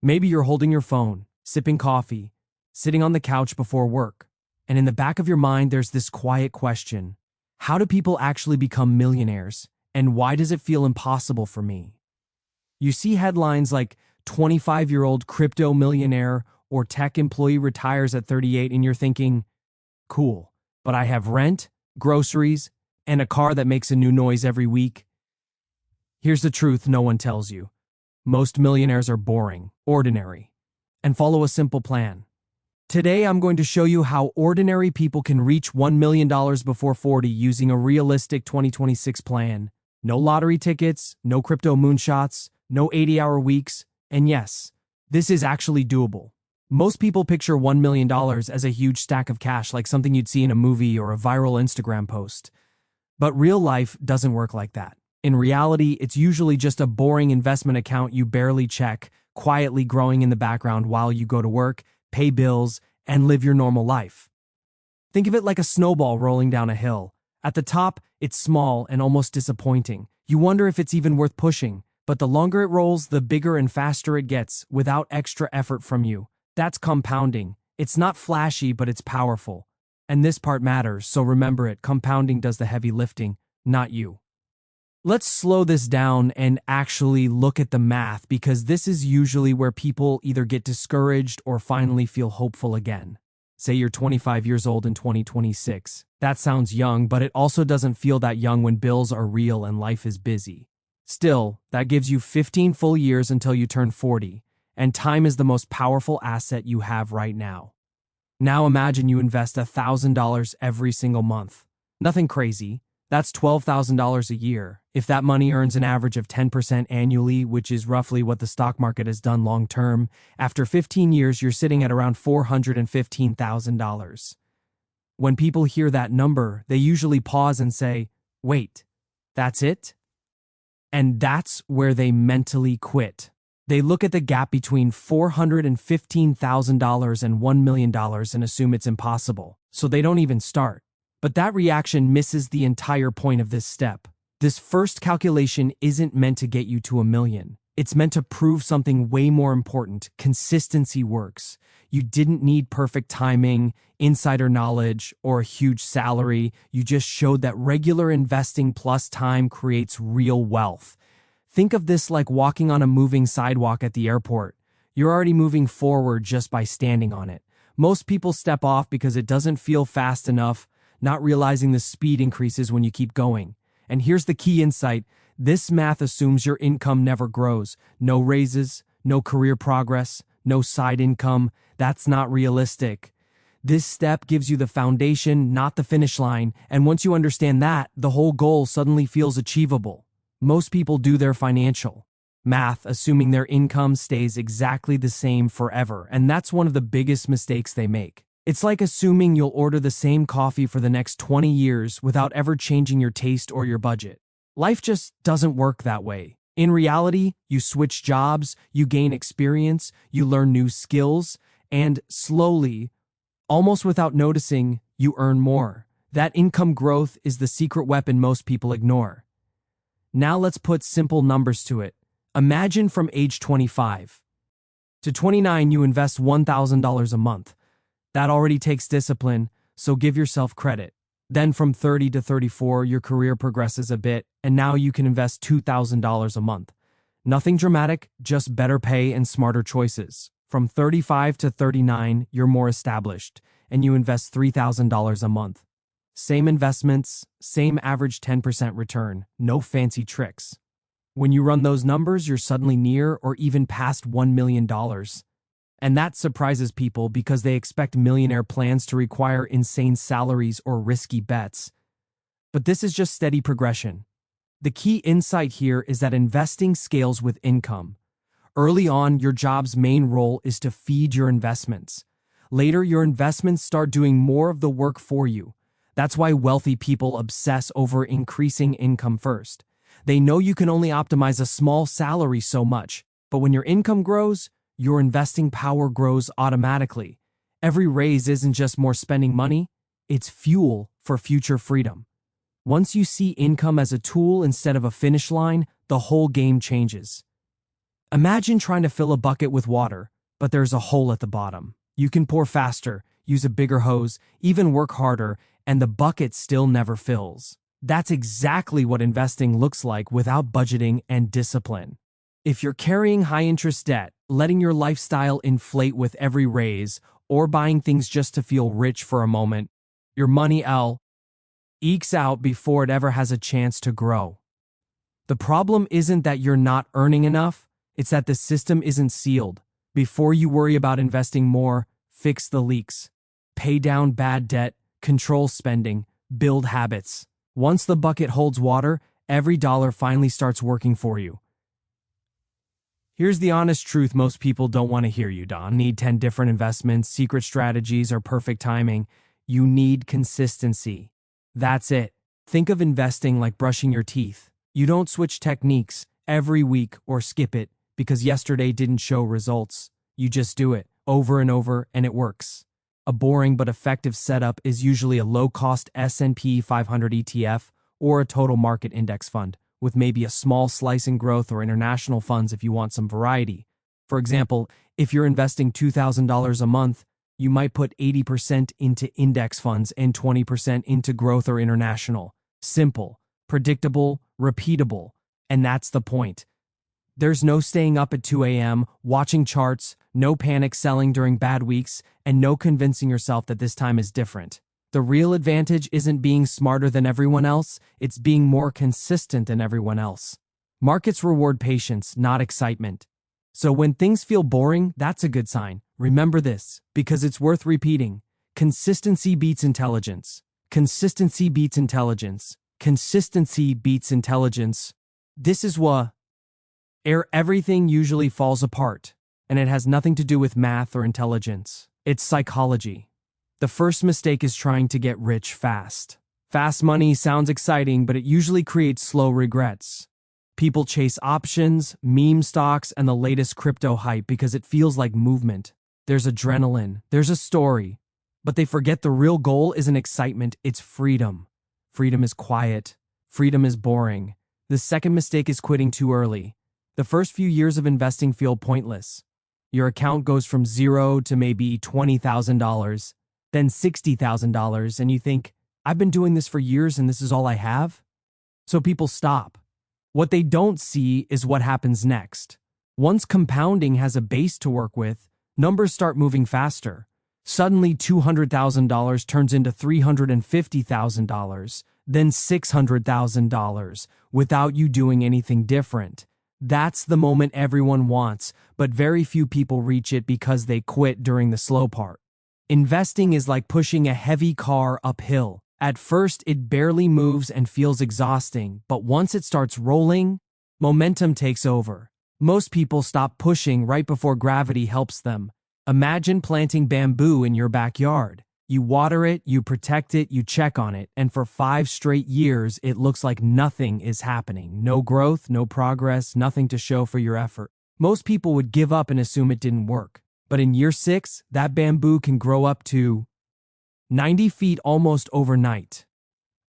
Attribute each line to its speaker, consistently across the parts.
Speaker 1: Maybe you're holding your phone, sipping coffee, sitting on the couch before work, and in the back of your mind there's this quiet question: how do people actually become millionaires, and why does it feel impossible for me? You see headlines like 25-year-old crypto millionaire or tech employee retires at 38 and you're thinking, cool, but I have rent, groceries, and a car that makes a new noise every week. Here's the truth no one tells you. Most millionaires are boring, ordinary, and follow a simple plan. Today, I'm going to show you how ordinary people can reach $1 million before 40 using a realistic 2026 plan. No lottery tickets, no crypto moonshots, no 80-hour weeks, and yes, this is actually doable. Most people picture $1 million as a huge stack of cash, like something you'd see in a movie or a viral Instagram post. But real life doesn't work like that. In reality, it's usually just a boring investment account you barely check, quietly growing in the background while you go to work, pay bills, and live your normal life. Think of it like a snowball rolling down a hill. At the top, it's small and almost disappointing. You wonder if it's even worth pushing, but the longer it rolls, the bigger and faster it gets without extra effort from you. That's compounding. It's not flashy, but it's powerful. And this part matters, so remember it. Compounding does the heavy lifting, not you. Let's slow this down and actually look at the math, because this is usually where people either get discouraged or finally feel hopeful again. Say you're 25 years old in 2026. That sounds young, but it also doesn't feel that young when bills are real and life is busy. Still, that gives you 15 full years until you turn 40, and time is the most powerful asset you have right now. Now imagine you invest $1,000 every single month. Nothing crazy. That's $12,000 a year. If that money earns an average of 10% annually, which is roughly what the stock market has done long term, after 15 years you're sitting at around $415,000. When people hear that number, they usually pause and say, wait, that's it? And that's where they mentally quit. They look at the gap between $415,000 and $1 million and assume it's impossible, so they don't even start. But that reaction misses the entire point of this step. This first calculation isn't meant to get you to $1 million. It's meant to prove something way more important. Consistency works. You didn't need perfect timing, insider knowledge, or a huge salary. You just showed that regular investing plus time creates real wealth. Think of this like walking on a moving sidewalk at the airport. You're already moving forward just by standing on it. Most people step off because it doesn't feel fast enough, not realizing the speed increases when you keep going. And here's the key insight. This math assumes your income never grows. No raises, no career progress, no side income. That's not realistic. This step gives you the foundation, not the finish line. And once you understand that, the whole goal suddenly feels achievable. Most people do their financial math assuming their income stays exactly the same forever. And that's one of the biggest mistakes they make. It's like assuming you'll order the same coffee for the next 20 years without ever changing your taste or your budget. Life just doesn't work that way. In reality, you switch jobs, you gain experience, you learn new skills, and slowly, almost without noticing, you earn more. That income growth is the secret weapon most people ignore. Now let's put simple numbers to it. Imagine from age 25 to 29 you invest $1,000 a month. That already takes discipline, so give yourself credit. Then from 30 to 34, your career progresses a bit, and now you can invest $2,000 a month. Nothing dramatic, just better pay and smarter choices. From 35 to 39, you're more established, and you invest $3,000 a month. Same investments, same average 10% return, no fancy tricks. When you run those numbers, you're suddenly near or even past $1 million. And that surprises people because they expect millionaire plans to require insane salaries or risky bets. But this is just steady progression. The key insight here is that investing scales with income. Early on, your job's main role is to feed your investments. Later, your investments start doing more of the work for you. That's why wealthy people obsess over increasing income first. They know you can only optimize a small salary so much, but when your income grows, your investing power grows automatically. Every raise isn't just more spending money, it's fuel for future freedom. Once you see income as a tool instead of a finish line, the whole game changes. Imagine trying to fill a bucket with water, but there's a hole at the bottom. You can pour faster, use a bigger hose, even work harder, and the bucket still never fills. That's exactly what investing looks like without budgeting and discipline. If you're carrying high-interest debt, letting your lifestyle inflate with every raise, or buying things just to feel rich for a moment, your money ekes out before it ever has a chance to grow. The problem isn't that you're not earning enough, it's that the system isn't sealed. Before you worry about investing more, fix the leaks. Pay down bad debt, control spending, build habits. Once the bucket holds water, every dollar finally starts working for you. Here's the honest truth most people don't want to hear you, Don. Need 10 different investments, secret strategies, or perfect timing. You need consistency. That's it. Think of investing like brushing your teeth. You don't switch techniques every week or skip it because yesterday didn't show results. You just do it over and over and it works. A boring but effective setup is usually a low-cost S&P 500 ETF or a total market index fund, with maybe a small slice in growth or international funds if you want some variety. For example, if you're investing $2,000 a month, you might put 80% into index funds and 20% into growth or international. Simple, predictable, repeatable, and that's the point. There's no staying up at 2 a.m., watching charts, no panic selling during bad weeks, and no convincing yourself that this time is different. The real advantage isn't being smarter than everyone else, it's being more consistent than everyone else. Markets reward patience, not excitement. So when things feel boring, that's a good sign. Remember this, because it's worth repeating. Consistency beats intelligence. Consistency beats intelligence. Consistency beats intelligence. This is where everything usually falls apart, and it has nothing to do with math or intelligence. It's psychology. The first mistake is trying to get rich fast. Fast money sounds exciting, but it usually creates slow regrets. People chase options, meme stocks, and the latest crypto hype because it feels like movement. There's adrenaline, there's a story, but they forget the real goal isn't excitement, it's freedom. Freedom is quiet. Freedom is boring. The second mistake is quitting too early. The first few years of investing feel pointless. Your account goes from $0 to maybe $20,000, then $60,000, and you think, I've been doing this for years and this is all I have? So people stop. What they don't see is what happens next. Once compounding has a base to work with, numbers start moving faster. Suddenly $200,000 turns into $350,000, then $600,000, without you doing anything different. That's the moment everyone wants, but very few people reach it because they quit during the slow part. Investing is like pushing a heavy car uphill. At first, it barely moves and feels exhausting, but once it starts rolling, momentum takes over. Most people stop pushing right before gravity helps them. Imagine planting bamboo in your backyard. You water it, you protect it, you check on it, and for 5 straight years, it looks like nothing is happening. No growth, no progress, nothing to show for your effort. Most people would give up and assume it didn't work. But in year 6, that bamboo can grow up to 90 feet almost overnight.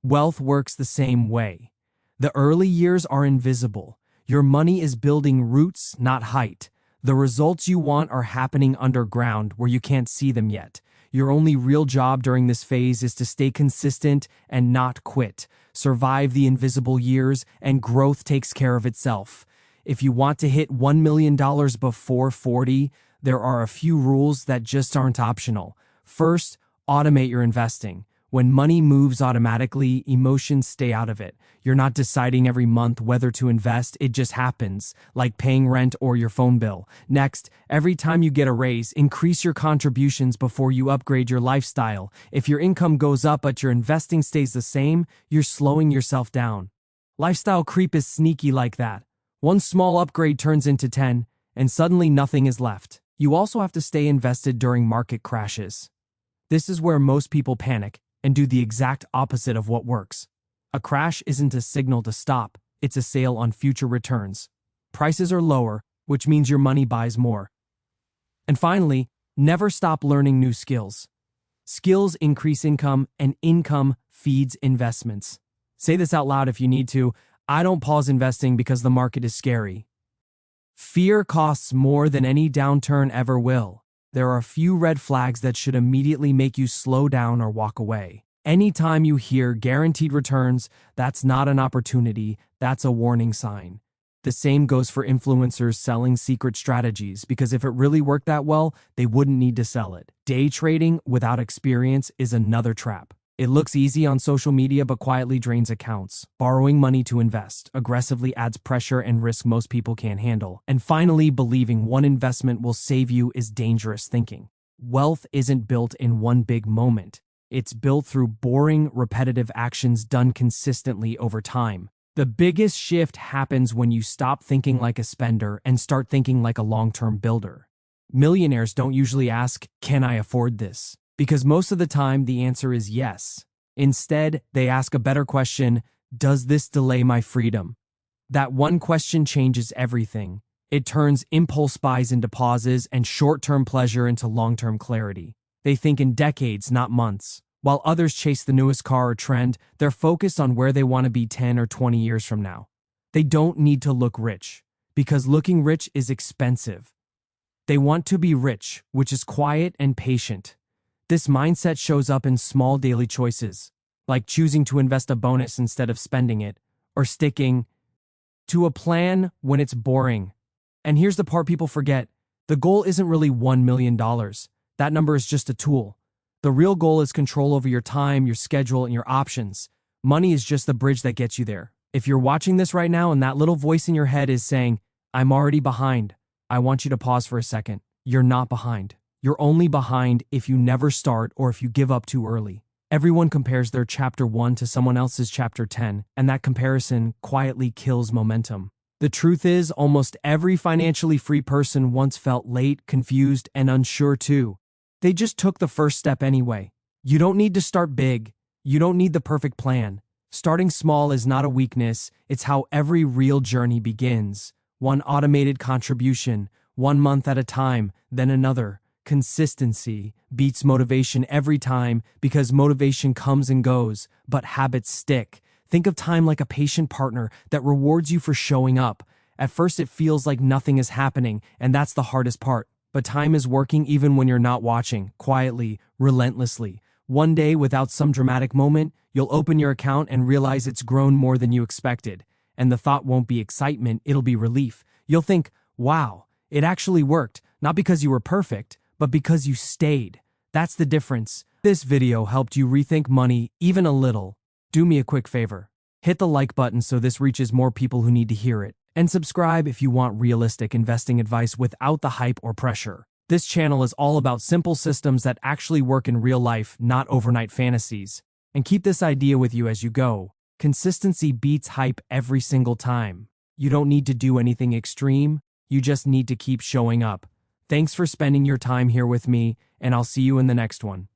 Speaker 1: Wealth works the same way. The early years are invisible. Your money is building roots, not height. The results you want are happening underground where you can't see them yet. Your only real job during this phase is to stay consistent and not quit. Survive the invisible years, and growth takes care of itself. If you want to hit $1 million before 40, there are a few rules that just aren't optional. First, automate your investing. When money moves automatically, emotions stay out of it. You're not deciding every month whether to invest, it just happens, like paying rent or your phone bill. Next, every time you get a raise, increase your contributions before you upgrade your lifestyle. If your income goes up but your investing stays the same, you're slowing yourself down. Lifestyle creep is sneaky like that. One small upgrade turns into 10, and suddenly nothing is left. You also have to stay invested during market crashes. This is where most people panic and do the exact opposite of what works. A crash isn't a signal to stop, it's a sale on future returns. Prices are lower, which means your money buys more. And finally, never stop learning new skills. Skills increase income, and income feeds investments. Say this out loud if you need to. I don't pause investing because the market is scary. Fear costs more than any downturn ever will. There are a few red flags that should immediately make you slow down or walk away. Anytime you hear guaranteed returns, that's not an opportunity, that's a warning sign. The same goes for influencers selling secret strategies, because if it really worked that well, they wouldn't need to sell it. Day trading without experience is another trap. It looks easy on social media but quietly drains accounts. Borrowing money to invest aggressively adds pressure and risk most people can't handle. And finally, believing one investment will save you is dangerous thinking. Wealth isn't built in one big moment. It's built through boring, repetitive actions done consistently over time. The biggest shift happens when you stop thinking like a spender and start thinking like a long-term builder. Millionaires don't usually ask, "Can I afford this?" Because most of the time the answer is yes. Instead, they ask a better question: does this delay my freedom? That one question changes everything. It turns impulse buys into pauses and short-term pleasure into long-term clarity. They think in decades, not months. While others chase the newest car or trend, they're focused on where they want to be 10 or 20 years from now. They don't need to look rich, because looking rich is expensive. They want to be rich, which is quiet and patient. This mindset shows up in small daily choices, like choosing to invest a bonus instead of spending it, or sticking to a plan when it's boring. And here's the part people forget: the goal isn't really $1 million. That number is just a tool. The real goal is control over your time, your schedule, and your options. Money is just the bridge that gets you there. If you're watching this right now and that little voice in your head is saying, "I'm already behind," I want you to pause for a second. You're not behind. You're only behind if you never start or if you give up too early. Everyone compares their chapter 1 to someone else's chapter 10, and that comparison quietly kills momentum. The truth is, almost every financially free person once felt late, confused, and unsure too. They just took the first step anyway. You don't need to start big. You don't need the perfect plan. Starting small is not a weakness, it's how every real journey begins. One automated contribution, 1 month at a time, then another. Consistency beats motivation every time, because motivation comes and goes, but habits stick. Think of time like a patient partner that rewards you for showing up. At first it feels like nothing is happening, and that's the hardest part. But time is working even when you're not watching, quietly, relentlessly. One day, without some dramatic moment, you'll open your account and realize it's grown more than you expected. And the thought won't be excitement, it'll be relief. You'll think, "Wow, it actually worked," not because you were perfect, but because you stayed. That's the difference. This video helped you rethink money even a little. Do me a quick favor. Hit the like button so this reaches more people who need to hear it. And subscribe if you want realistic investing advice without the hype or pressure. This channel is all about simple systems that actually work in real life, not overnight fantasies. And keep this idea with you as you go. Consistency beats hype every single time. You don't need to do anything extreme. You just need to keep showing up. Thanks for spending your time here with me, and I'll see you in the next one.